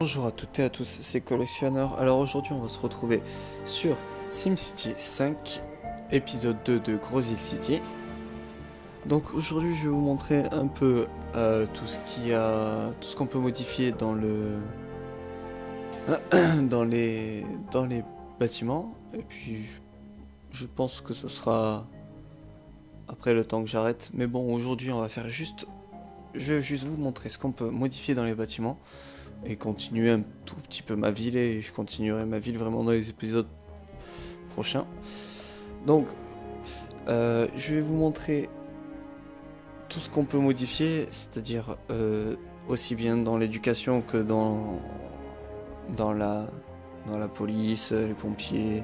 Bonjour à toutes et à tous, c'est Collectionneur. Alors aujourd'hui on va se retrouver sur SimCity 5, épisode 2 de Gros Hill City. Donc aujourd'hui je vais vous montrer un peu tout ce qu'on peut modifier dans le dans les bâtiments. Et puis je pense que ce sera après le temps que j'arrête. Mais bon, aujourd'hui on va faire je vais juste vous montrer ce qu'on peut modifier dans les bâtiments. Et continuer un tout petit peu ma ville, et je continuerai ma ville vraiment dans les épisodes prochains. Donc je vais vous montrer tout ce qu'on peut modifier, c'est-à-dire aussi bien dans l'éducation que dans la police, les pompiers,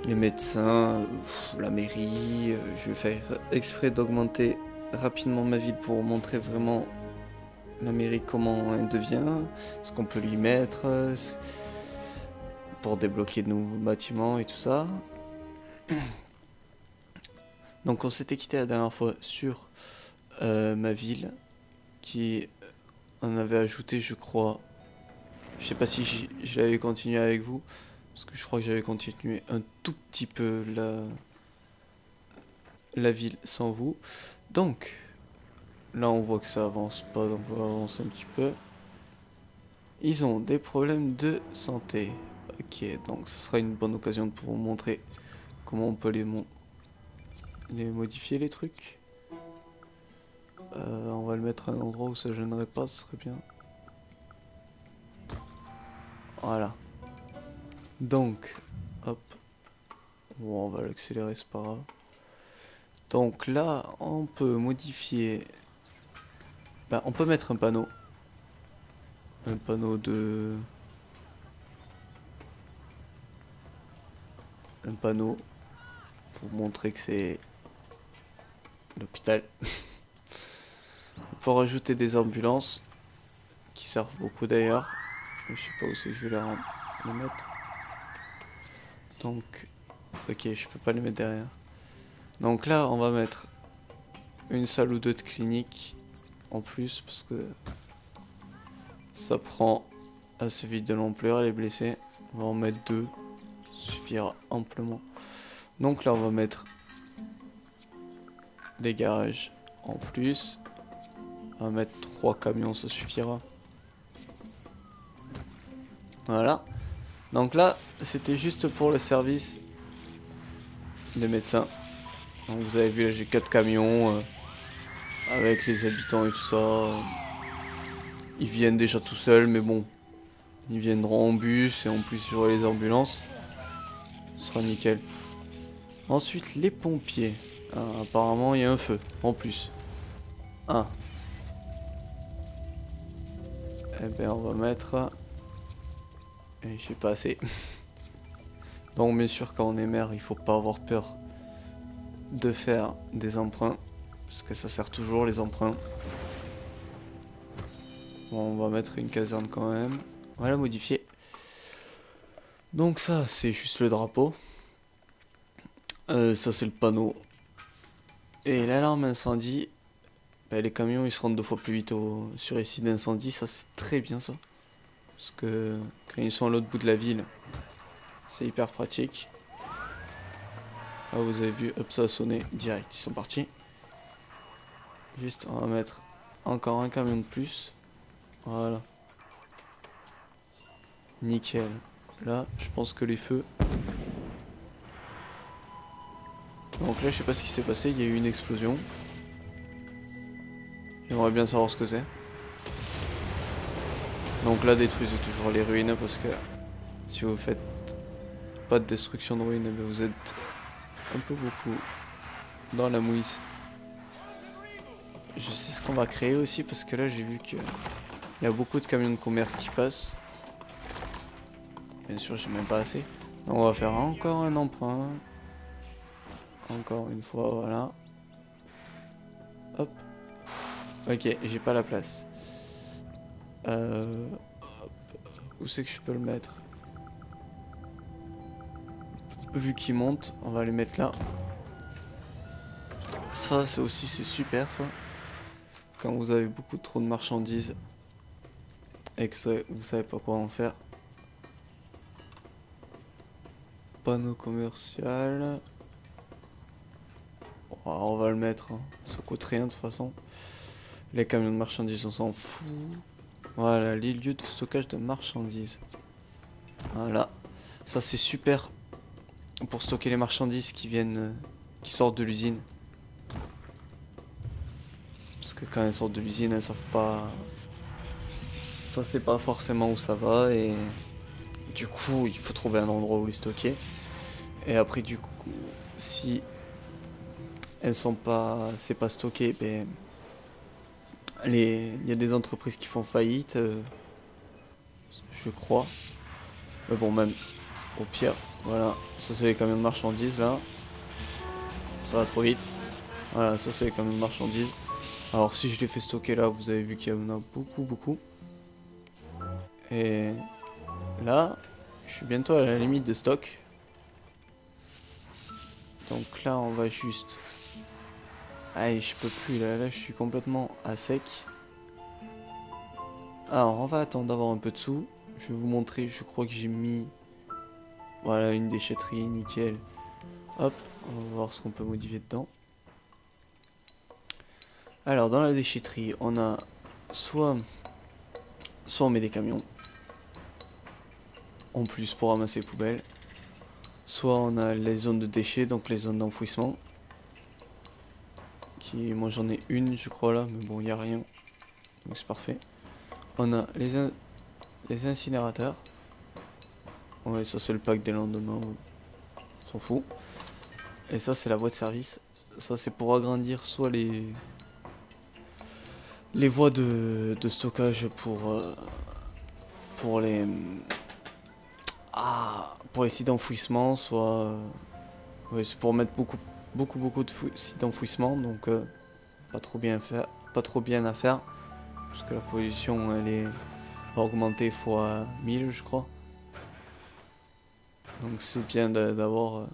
les médecins, la mairie. Je vais faire exprès d'augmenter rapidement ma ville pour montrer vraiment la mairie, comment elle devient, ce qu'on peut lui mettre pour débloquer de nouveaux bâtiments et tout ça. Donc on s'était quitté la dernière fois sur ma ville, qui en avait ajouté, je crois. Je sais pas si je l'avais continué avec vous, parce que je crois que j'avais continué un tout petit peu la ville sans vous. Donc là on voit que ça avance pas, donc on va avancer un petit peu. Ils ont des problèmes de santé. Ok, donc ce sera une bonne occasion de vous montrer comment on peut les modifier les trucs. On va le mettre à un endroit où ça gênerait pas, ce serait bien. Voilà. Donc, hop. Bon, on va l'accélérer, c'est pas grave. Donc là, on peut modifier... on peut mettre un panneau. Un panneau de... Un panneau pour montrer que c'est l'hôpital. On peut rajouter des ambulances qui servent beaucoup d'ailleurs. Je sais pas où c'est que je vais les mettre. Donc, ok, je peux pas les mettre derrière. Donc là, on va mettre une salle ou deux de clinique en plus, parce que ça prend assez vite de l'ampleur, les blessés. On va en mettre deux, suffira amplement. Donc là, on va mettre des garages en plus. On va mettre 3 camions, ça suffira. Voilà. Donc là, c'était juste pour le service des médecins. Donc vous avez vu, là j'ai 4 camions avec les habitants et tout ça. Ils viennent déjà tout seuls, mais bon, ils viendront en bus et en plus j'aurai les ambulances. Ce sera nickel. Ensuite, les pompiers. Apparemment, il y a un feu en plus. Eh ben, on va mettre... Et j'ai pas assez. Donc, bien sûr, quand on est maire, il faut pas avoir peur de faire des emprunts. Parce que ça sert toujours, les emprunts. Bon, on va mettre une caserne quand même. On va la modifier. Donc ça, c'est juste le drapeau. Ça, c'est le panneau. Et l'alarme incendie. Les camions, ils se rendent 2 fois plus vite sur les sites d'incendie. Ça, c'est très bien, ça. Parce que quand ils sont à l'autre bout de la ville, c'est hyper pratique. Là, vous avez vu, hop, ça a sonné direct. Ils sont partis. Juste, on va mettre encore un camion de plus. Voilà. Nickel. Là, je pense que les feux... Donc là, je sais pas ce qui s'est passé. Il y a eu une explosion. J'aimerais bien savoir ce que c'est. Donc là, détruisez toujours les ruines, parce que si vous faites pas de destruction de ruines, vous êtes un peu beaucoup dans la mouise. Je sais ce qu'on va créer aussi, parce que là j'ai vu qu'il y a beaucoup de camions de commerce qui passent. Bien sûr, j'ai même pas assez. Donc on va faire encore un emprunt. Encore une fois, voilà. Hop. Ok, j'ai pas la place. Où c'est que je peux le mettre? Vu qu'il monte, on va le mettre là. Ça, c'est super, ça. Quand vous avez beaucoup trop de marchandises, et que vous savez pas quoi en faire. Panneau commercial. On va le mettre, hein. Ça coûte rien de toute façon. Les camions de marchandises, on s'en fout. Voilà, les lieux de stockage de marchandises. Voilà. Ça c'est super pour stocker les marchandises qui viennent, qui sortent de l'usine. Parce que quand elles sortent de l'usine, elles savent pas. Ça sait pas forcément où ça va et du coup il faut trouver un endroit où les stocker. Et après du coup, si elles sont pas, c'est pas stocké, ben il y a des entreprises qui font faillite, je crois. Mais bon, même au pire, voilà, ça c'est les camions de marchandises là. Ça va trop vite. Voilà, ça c'est les camions de marchandises. Alors si je les fais stocker là, vous avez vu qu'il y en a beaucoup. Et là, je suis bientôt à la limite de stock. Donc là, on va juste... Allez, je peux plus, là je suis complètement à sec. Alors, on va attendre d'avoir un peu de sous. Je vais vous montrer, je crois que j'ai mis... Voilà, une déchetterie, nickel. Hop, on va voir ce qu'on peut modifier dedans. Alors, dans la déchetterie, on a soit on met des camions en plus pour ramasser les poubelles. Soit on a les zones de déchets, donc les zones d'enfouissement. Moi j'en ai une, je crois là, mais bon, il n'y a rien. Donc c'est parfait. On a les incinérateurs. Ouais, ça c'est le pack des lendemains. On s'en fout. Et ça c'est la voie de service. Ça c'est pour agrandir soit les voies de stockage pour les pour les sites d'enfouissement, soit ouais, c'est pour mettre beaucoup de sites d'enfouissement, donc pas trop bien à faire parce que la pollution elle est augmentée fois 1000 je crois. Donc c'est bien d'avoir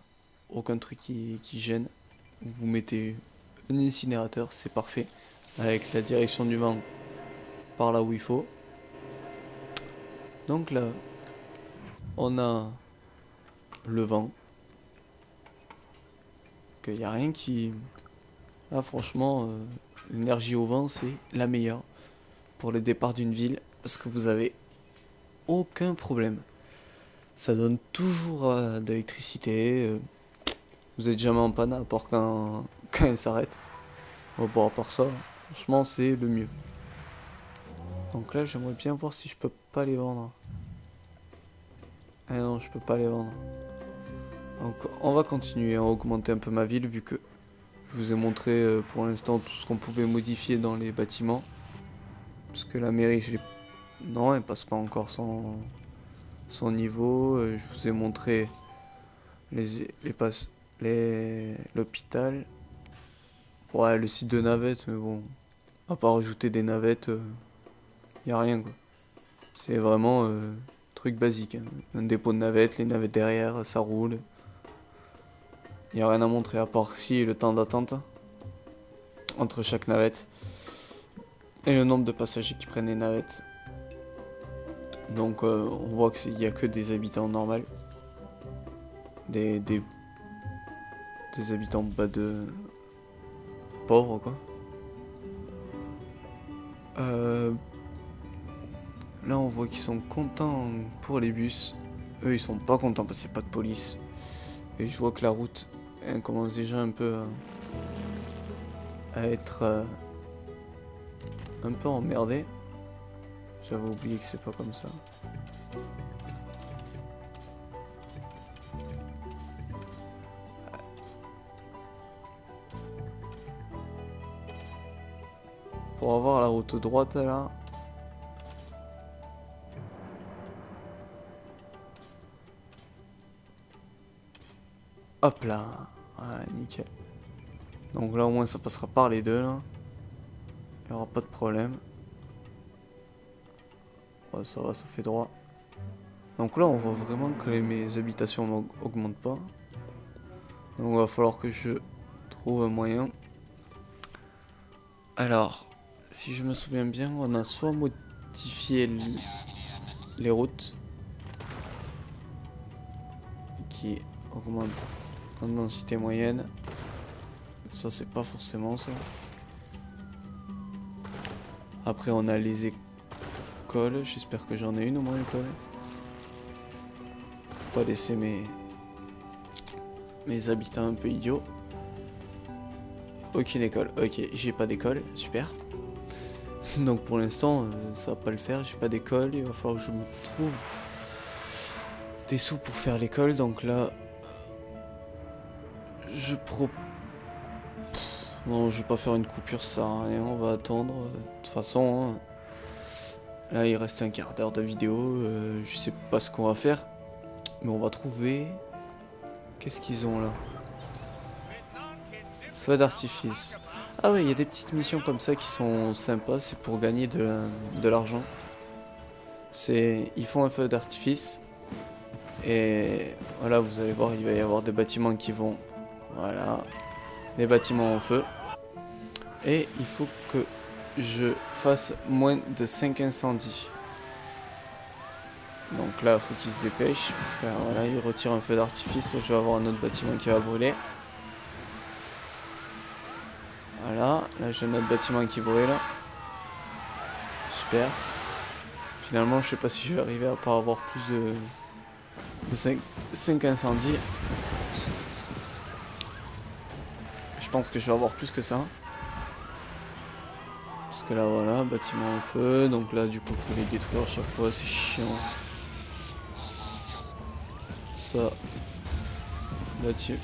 aucun truc qui gêne. Vous mettez un incinérateur, c'est parfait, avec la direction du vent par là où il faut. Donc là, on a le vent. Il n'y a rien qui... Là franchement, l'énergie au vent c'est la meilleure pour le départ d'une ville parce que vous avez aucun problème. Ça donne toujours de l'électricité. Vous êtes jamais en panne à part quand elle s'arrête. Bon, à part ça, franchement c'est le mieux. Donc là j'aimerais bien voir si je peux pas les vendre. Ah non, je peux pas les vendre. Donc on va continuer à augmenter un peu ma ville vu que je vous ai montré pour l'instant tout ce qu'on pouvait modifier dans les bâtiments. Parce que la mairie, non, elle passe pas encore son niveau. Je vous ai montré l'hôpital. Ouais, le site de navettes, mais bon, à part rajouter des navettes, y a rien quoi. C'est vraiment truc basique, hein. Un dépôt de navettes, les navettes derrière, ça roule. Y a rien à montrer à part si le temps d'attente entre chaque navette et le nombre de passagers qui prennent les navettes. Donc on voit qu'il n'y a que des habitants normaux. Des habitants bas de... pauvres quoi. Là on voit qu'ils sont contents pour les bus. Eux ils sont pas contents parce qu'il n'y a pas de police. Et je vois que la route elle commence déjà un peu à être un peu emmerdée. J'avais oublié que c'est pas comme ça. Pour avoir la route droite là. Hop là. Voilà, nickel. Donc là au moins ça passera par les deux là. Il n'y aura pas de problème. Ouais, ça va, ça fait droit. Donc là on voit vraiment que mes habitations n'augmentent pas. Donc il va falloir que je trouve un moyen. Alors, si je me souviens bien, on a soit rectifier les routes qui augmentent en densité moyenne. Ça c'est pas forcément ça. Après on a les écoles, j'espère que j'en ai une au moins école. Faut pas laisser mes habitants un peu idiots. Aucune école, ok, j'ai pas d'école, super. Donc pour l'instant ça va pas le faire, j'ai pas d'école, il va falloir que je me trouve des sous pour faire l'école. Donc là non, je vais pas faire une coupure, ça sert à rien, on va attendre. De toute façon, hein, là il reste un quart d'heure de vidéo, je sais pas ce qu'on va faire, mais on va trouver... Qu'est-ce qu'ils ont là? Feu d'artifice. Ah ouais, il y a des petites missions comme ça qui sont sympas, c'est pour gagner de l'argent. Ils font un feu d'artifice, et voilà, vous allez voir, il va y avoir des bâtiments qui vont... Voilà, des bâtiments en feu. Et il faut que je fasse moins de 5 incendies. Donc là, il faut qu'il se dépêche, parce que voilà, il retire un feu d'artifice, je vais avoir un autre bâtiment qui va brûler. Voilà, là j'ai un autre bâtiment qui brûle. Super. Finalement, je sais pas si je vais arriver à pas avoir plus de 5 incendies. Je pense que je vais avoir plus que ça. Parce que là, voilà, bâtiment en feu. Donc là, du coup, faut les détruire à chaque fois, c'est chiant. Ça. Là-dessus.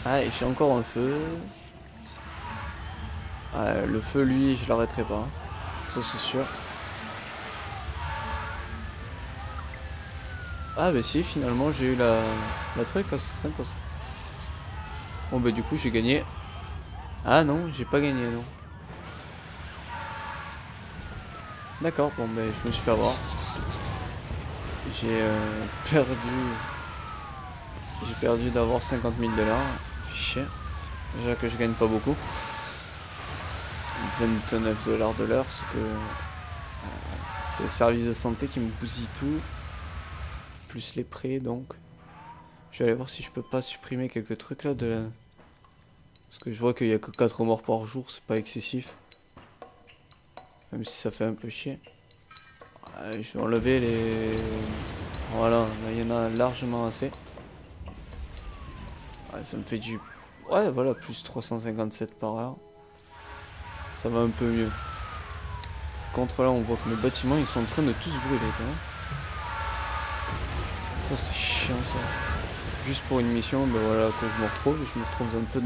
Ah, et j'ai encore un feu. Ah, le feu, lui, je l'arrêterai pas. Ça, c'est sûr. Ah, bah si, finalement, j'ai eu la truc. Ah, c'est sympa ça. Bon, bah, du coup, j'ai gagné. Ah non, j'ai pas gagné, non. D'accord, bon, bah, je me suis fait avoir. J'ai perdu d'avoir 50 000 $. Fichier. Déjà que je gagne pas beaucoup. 29 $ de l'heure, c'est le service de santé qui me bousille tout. Plus les prêts, donc. Je vais aller voir si je peux pas supprimer quelques trucs là parce que je vois qu'il y a que 4 morts par jour, c'est pas excessif. Même si ça fait un peu chier. Je vais enlever les... Voilà, là il y en a largement assez. Ouais, ça me fait du... Ouais, voilà, plus 357 par heure. Ça va un peu mieux. Par contre là, on voit que mes bâtiments, ils sont en train de tous brûler quand même. Ça c'est chiant ça. Juste pour une mission, ben voilà, que je me retrouve un peu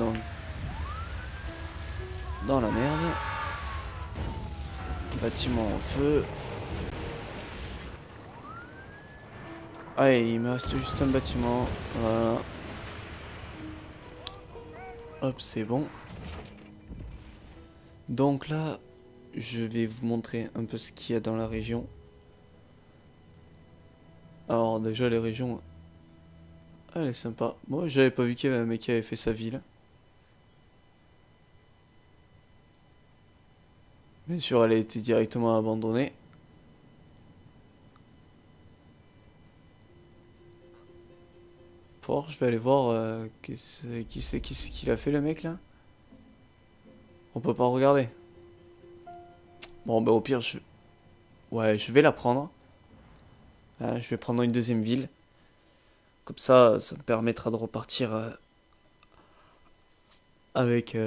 dans la merde. Bâtiment en feu. Allez, il me reste juste un bâtiment. Voilà. Hop, c'est bon. Donc là, je vais vous montrer un peu ce qu'il y a dans la région. Alors déjà, les régions... Elle est sympa. Moi, j'avais pas vu qu'il y avait un mec qui avait fait sa ville. Bien sûr, elle a été directement abandonnée. Je vais aller voir qui c'est qui l'a fait le mec là. On peut pas regarder. Bon bah au pire ouais, je vais la prendre. Je vais prendre une deuxième ville. Comme ça me permettra de repartir avec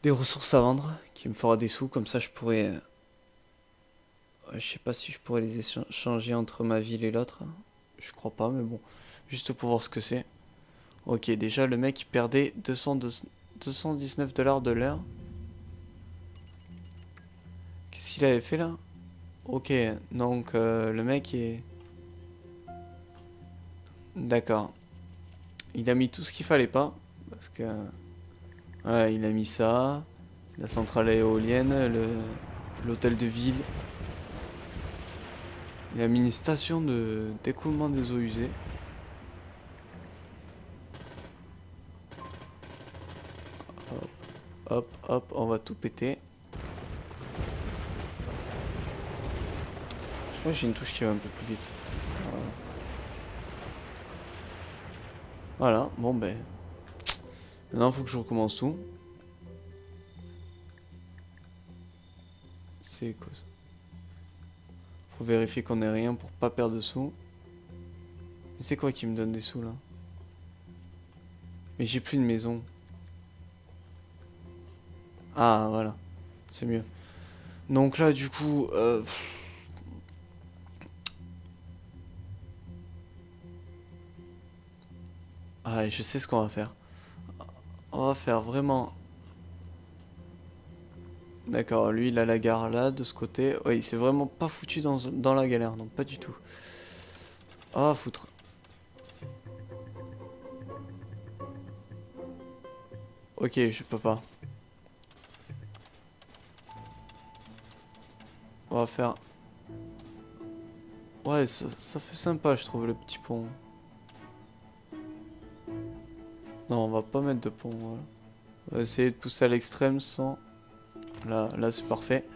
des ressources à vendre, qui me fera des sous. Comme ça je pourrais... je sais pas si je pourrais les échanger entre ma ville et l'autre. Je crois pas, mais bon. Juste pour voir ce que c'est. Ok, déjà le mec il perdait 219 $ de l'heure. Qu'est-ce qu'il avait fait là? Ok, donc le mec est... D'accord. Il a mis tout ce qu'il fallait pas. Parce que... voilà, il a mis ça. La centrale éolienne, l'hôtel de ville. Il a mis une station d'écoulement des eaux usées. Hop, hop, hop, on va tout péter. Moi j'ai une touche qui va un peu plus vite. Voilà. Voilà, bon ben. Maintenant faut que je recommence tout. C'est quoi ça? Faut vérifier qu'on ait rien pour pas perdre de sous. Mais c'est quoi qui me donne des sous là? Mais j'ai plus de maison. Ah voilà, c'est mieux. Donc là du coup... Ah, je sais ce qu'on va faire. On va faire vraiment... D'accord, lui il a la gare là, de ce côté. Ouais, il s'est vraiment pas foutu dans la galère, non, pas du tout. Ah, foutre. Ok, je peux pas. On va faire... Ouais, ça fait sympa, je trouve, le petit pont. Non, on va pas mettre de pont, voilà. On va essayer de pousser à l'extrême sans... Là c'est parfait.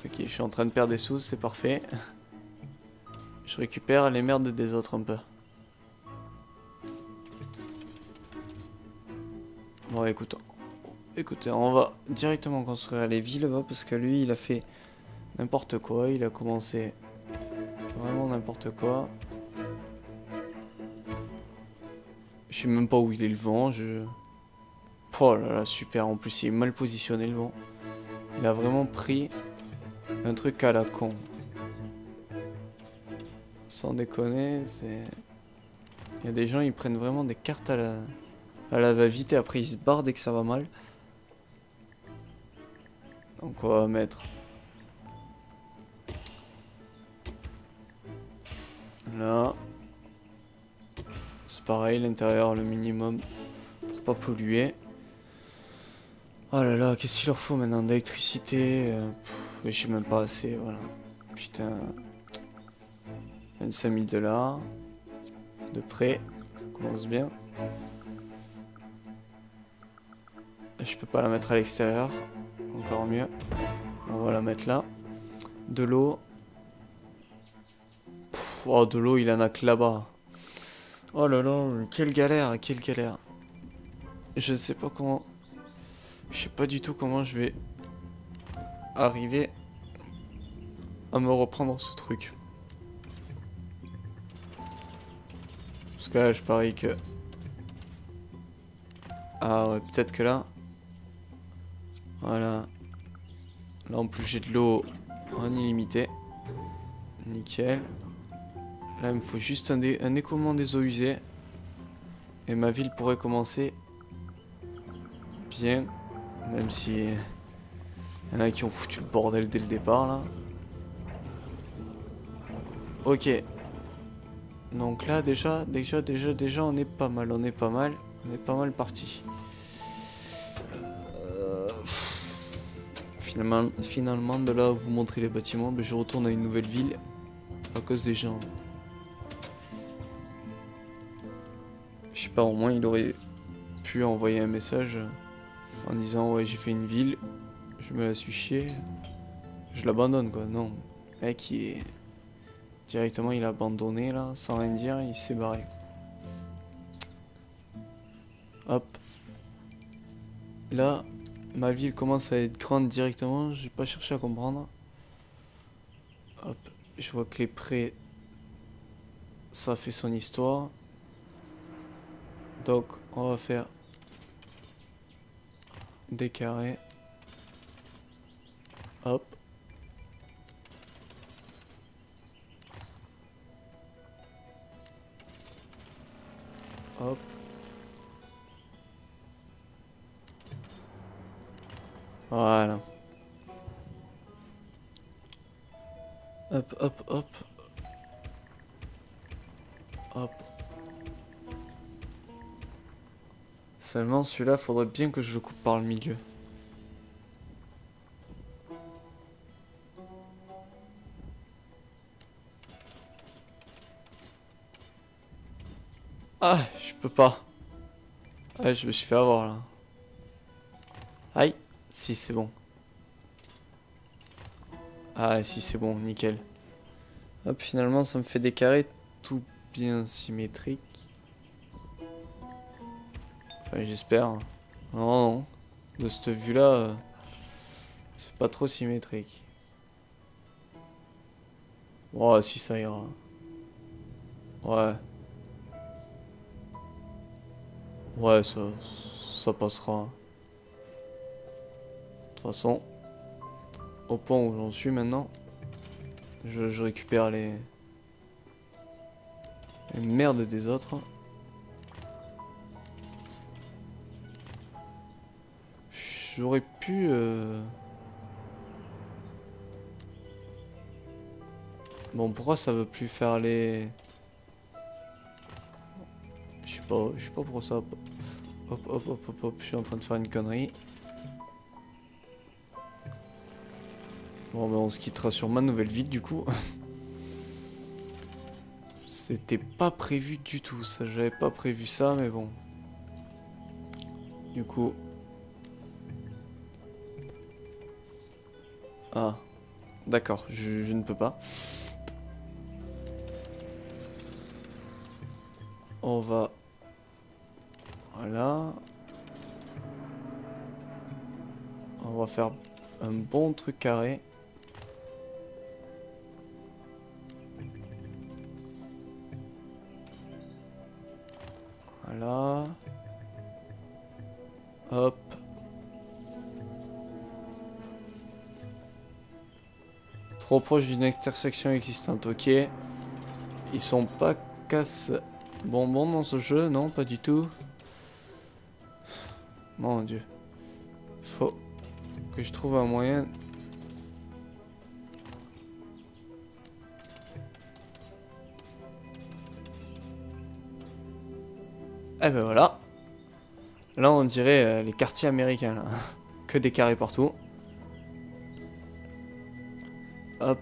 Ok, je suis en train de perdre des sous, c'est parfait. Je récupère les merdes des autres un peu. Bon, écoutez, on va directement construire les villes là, parce que lui, il a fait n'importe quoi. Il a commencé vraiment n'importe quoi. Je sais même pas où il est le vent. Oh là là, super. En plus, il est mal positionné le vent. Il a vraiment pris un truc à la con. Sans déconner, c'est... Il y a des gens, ils prennent vraiment des cartes à la va-vite et après ils se barrent dès que ça va mal. Donc on va mettre... Là. C'est pareil, l'intérieur, le minimum pour pas polluer. Oh là là, qu'est-ce qu'il leur faut maintenant d'électricité? Je sais même pas assez, voilà. Putain. 25 000 $. De près, ça commence bien. Je peux pas la mettre à l'extérieur. Encore mieux. On va la mettre là. De l'eau. Oh, de l'eau, il en a que là-bas. Oh là là, quelle galère, quelle galère. Je ne sais pas comment... Je sais pas du tout comment je vais arriver à me reprendre ce truc. Parce que là, je parie que... Ah ouais, peut-être que là... Voilà. Là, en plus, j'ai de l'eau en illimité. Nickel. Là, il me faut juste un écoulement des eaux usées. Et ma ville pourrait commencer bien. Même si... Il y en a qui ont foutu le bordel dès le départ, là. Ok. Donc là, déjà, on est pas mal. On est pas mal parti. Finalement, de là, vous montrer les bâtiments, ben, je retourne à une nouvelle ville. À cause des gens. Je sais pas, au moins, il aurait pu envoyer un message en disant ouais, j'ai fait une ville, je me la suis chier, je l'abandonne quoi. Non, le mec directement il a abandonné là, sans rien dire, il s'est barré. Hop. Là, ma ville commence à être grande directement, j'ai pas cherché à comprendre. Hop, je vois que les prés, ça fait son histoire. Donc on va faire des carrés. Hop. Hop. Voilà. Hop, hop, hop. Hop. Seulement celui-là, faudrait bien que je le coupe par le milieu. Ah, je peux pas. Ah, je me suis fait avoir là. Aïe. Si, c'est bon. Ah si, c'est bon, nickel. Hop, finalement, ça me fait des carrés tout bien symétriques. Enfin, j'espère. Non, non. De cette vue-là, c'est pas trop symétrique. Ouais, si ça ira. Ouais. Ouais, ça passera. De toute façon, au point où j'en suis maintenant, je récupère les merdes des autres. J'aurais pu... Bon, pourquoi ça veut plus faire les... Je sais pas pourquoi ça... Hop, hop, hop, hop, hop, je suis en train de faire une connerie. Bon, ben on se quittera sur ma nouvelle ville du coup. C'était pas prévu du tout, ça, j'avais pas prévu ça, mais bon. Du coup... Ah, d'accord, je ne peux pas. On va... Voilà. On va faire un bon truc carré. Voilà. Hop. Trop proche d'une intersection existante, ok. Ils sont pas casse bonbons dans ce jeu, non, pas du tout. Mon dieu. Faut que je trouve un moyen. Eh ben voilà. Là on dirait les quartiers américains là. Que des carrés partout. Hop.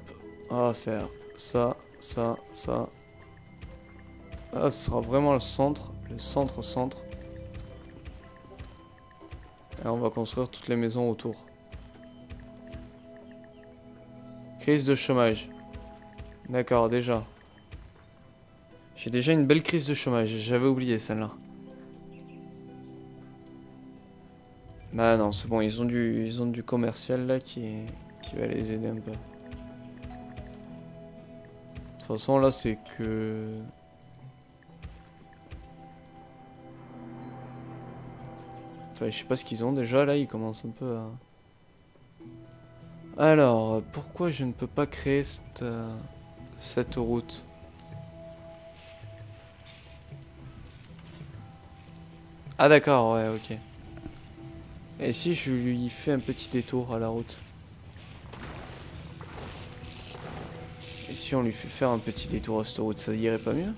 On va faire ça, ça, ça. Là ce sera vraiment le centre. Le centre. Et on va construire toutes les maisons autour. Crise de chômage. D'accord, déjà. J'ai déjà une belle crise de chômage. J'avais oublié celle-là. Bah non, c'est bon, ils ont du commercial là qui va les aider un peu. De toute façon, là, c'est que... Enfin, je sais pas ce qu'ils ont déjà, là, ils commencent un peu à... Alors, pourquoi je ne peux pas créer cette route? Ah d'accord, ouais, ok. Et si je lui fais un petit détour à la route? Et si on lui fait faire un petit détour à cette route, ça irait pas mieux?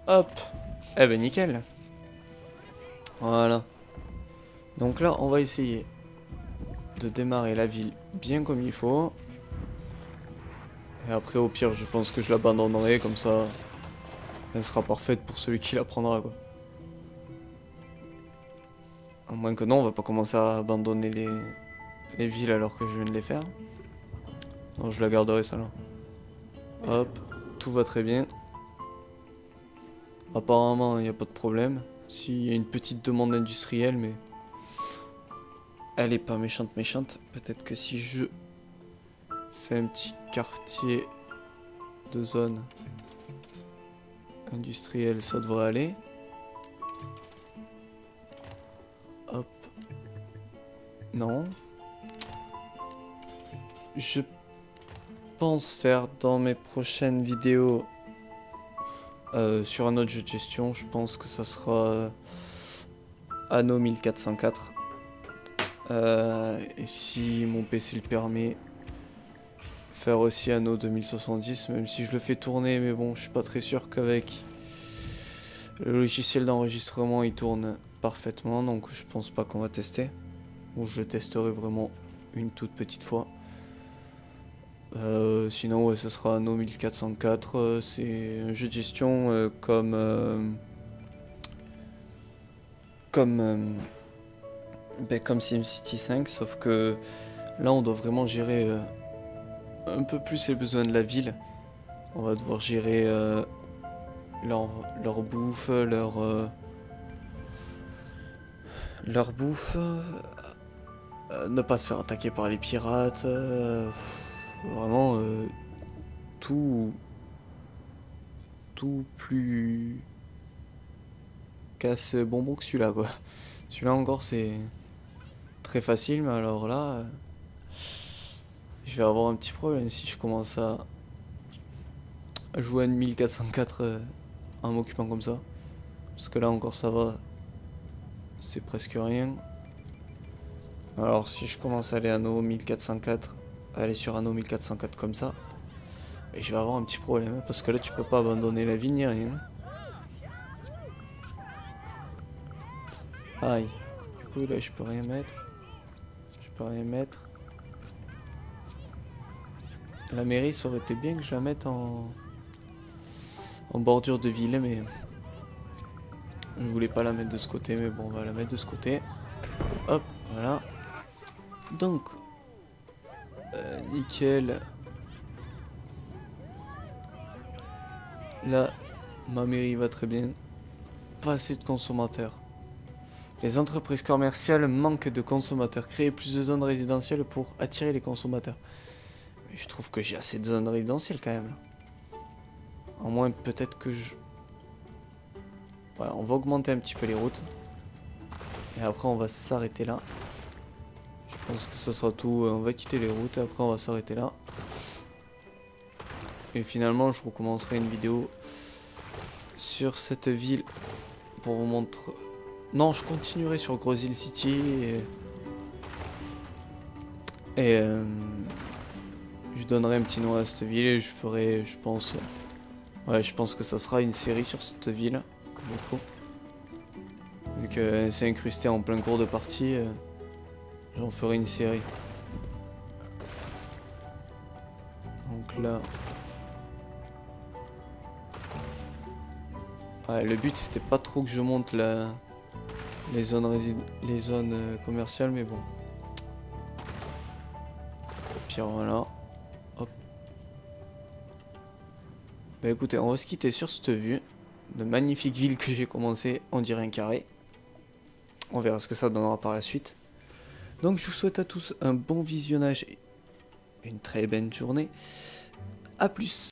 Hop. Eh ben nickel. Voilà. Donc là, on va essayer de démarrer la ville bien comme il faut. Et après, au pire, je pense que je l'abandonnerai, comme ça, elle sera parfaite pour celui qui la prendra, quoi. À moins que non, on va pas commencer à abandonner les villes alors que je viens de les faire. Non, je la garderai, ça là. Hop, tout va très bien. Apparemment, il n'y a pas de problème. S'il y a une petite demande industrielle, mais... Elle est pas méchante. Peut-être que si je fais un petit quartier de zone industrielle, ça devrait aller. Hop. Non. Je pense faire dans mes prochaines vidéos sur un autre jeu de gestion. Je pense que ça sera Anno 1404. Et si mon PC le permet, faire aussi Anno 2070, même si je le fais tourner, mais bon, je suis pas très sûr qu'avec le logiciel d'enregistrement il tourne parfaitement, donc je pense pas qu'on va tester. Bon, je le testerai vraiment une toute petite fois. Sinon, ouais, ça sera Anno 1404. C'est un jeu de gestion comme ben, comme SimCity 5, sauf que là on doit vraiment gérer un peu plus les besoins de la ville. On va devoir gérer leur, leur bouffe, leur bouffe, ne pas se faire attaquer par les pirates, vraiment tout, tout plus casse bonbon que celui-là quoi. Celui-là encore c'est très facile, mais alors là, je vais avoir un petit problème si je commence à jouer à une 1404 en m'occupant comme ça. Parce que là encore ça va, c'est presque rien. Alors si je commence à aller à nos 1404, aller sur Anno 1404 comme ça, et je vais avoir un petit problème, parce que là tu peux pas abandonner la ville ni rien. Aïe, du coup là je peux rien mettre. Je peux rien mettre. La mairie ça aurait été bien que je la mette en bordure de ville, mais je voulais pas la mettre de ce côté, mais bon on va la mettre de ce côté. Hop, voilà. Donc, nickel. Là, ma mairie va très bien. Pas assez de consommateurs. Les entreprises commerciales manquent de consommateurs. Créer plus de zones résidentielles pour attirer les consommateurs. Mais je trouve que j'ai assez de zones résidentielles quand même. En moins, peut-être que je... Ouais, on va augmenter un petit peu les routes. Et après, on va s'arrêter là. Je pense que ça sera tout. On va quitter les routes et après, on va s'arrêter là. Et finalement, je recommencerai une vidéo sur cette ville pour vous montrer... Non, je continuerai sur Grosse Hill City et je donnerai un petit nom à cette ville et je ferai, je pense... Ouais, je pense que ça sera une série sur cette ville, beaucoup. Vu qu'elle s'est incrustée en plein cours de partie, j'en ferai une série. Donc là... Ouais, le but c'était pas trop que je monte les zones commerciales, mais bon. Au pire, voilà. Hop. Bah écoutez, on va se quitter sur cette vue de magnifique ville que j'ai commencé, on dirait un carré. On verra ce que ça donnera par la suite. Donc je vous souhaite à tous un bon visionnage et une très belle journée. A plus.